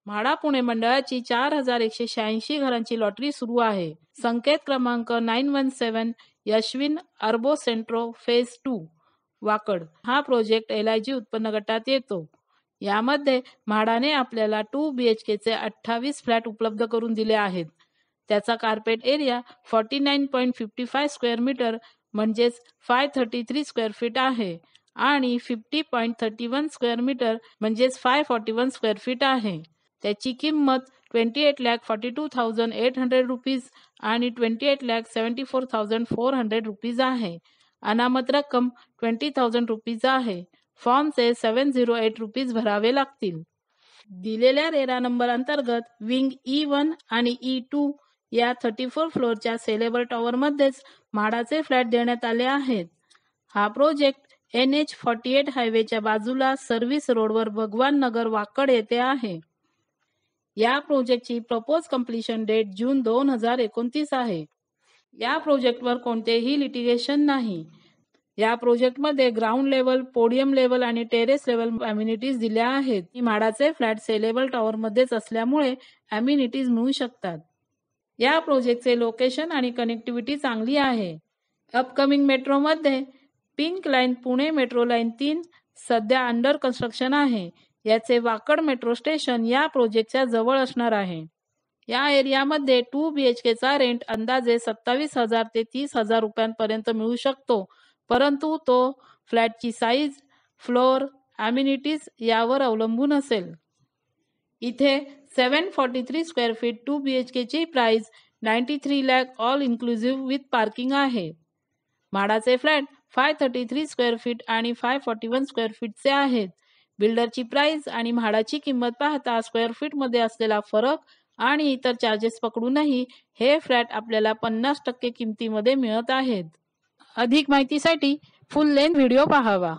म्हाडा पुणे मंडळाची 4186 घरांची लॉटरी सुरू आहे। संकेत क्रमांक 917 यशविन अर्बो सेंट्रो फेज 2 वाकड हा प्रोजेक्ट LIG उत्पन्न गटात येतो। यामध्ये म्हाडाने आपल्याला 2 BHK चे 28 फ्लॅट उपलब्ध करून दिले आहेत। त्याचा कार्पेट एरिया 49.55 स्क्वेअर मीटर म्हणजेच 533 स्क्वेअर फीट आहे आणि 50.31 स्क्वेअर मीटर म्हणजेच 541 स्क्वेअर फीट आहे। त्याची किंमत 28,42,800 रुपीज आणि 28,74,400 रुपीज आहे। अनामत रक्कम 20,000 रुपीज आहे। फॉर्मचे 708 रुपीज भरावे लागतील। दिलेल्या रेरा नंबर अंतर्गत विंग E1 आणि E2 या 34 फ्लोअरच्या सेलेबल टॉवर मध्येच म्हाडाचे फ्लॅट देण्यात आले आहेत। हा प्रोजेक्ट NH48 हायवेच्या बाजूला सर्व्हिस रोडवर भगवान नगर वाकड येथे आहे। या प्रोजेक्टची प्रपोज कंप्लीशन डेट जून 2029 आहे। या प्रोजेक्टवर कोणतेही लिटिगेशन नाही। या प्रोजेक्टमध्ये ग्राउंड लेवल, पोडियम लेवल आणि टेरेस लेवल अम्युनिटीज दिल्या आहेत। म्हाडाचे फ्लॅट सेलेबल टॉवर मध्येच असल्यामुळे अम्युनिटीज मिळू शकतात। या प्रोजेक्टचे लोकेशन आणि कनेक्टिव्हिटी चांगली आहे। अपकमिंग मेट्रोमध्ये pink line Pune metro line 3 सध्या अंडर कन्स्ट्रक्शन आहे। याचे वाकड मेट्रो स्टेशन या प्रोजेक्टच्या जवळ असणार आहे। या एरियामध्ये 2 BHK चा रेंट अंदाजे 27,000 ते 30,000 रुपयांपर्यंत मिळू शकतो, परंतु तो फ्लॅटची साईज, फ्लोअर, अम्युनिटीज यावर अवलंबून असेल। इथे 743 स्क्वेअर फीट 2 BHK ची price 93 lakh all inclusive with parking आहे। म्हाडाचे फ्लॅट 533 स्क्वेअर फीट आणि 541 स्क्वेअर फीटचे आहेत। बिल्डरची प्राइस आणि म्हाडाची किंमत पाहता स्क्वेअर फीट मध्ये असलेला फरक आणि इतर चार्जेस पकडूनही हे फ्लॅट आपल्याला 50% किमतीमध्ये मिळत आहेत। अधिक माहितीसाठी फुल लेंथ व्हिडिओ पाहावा।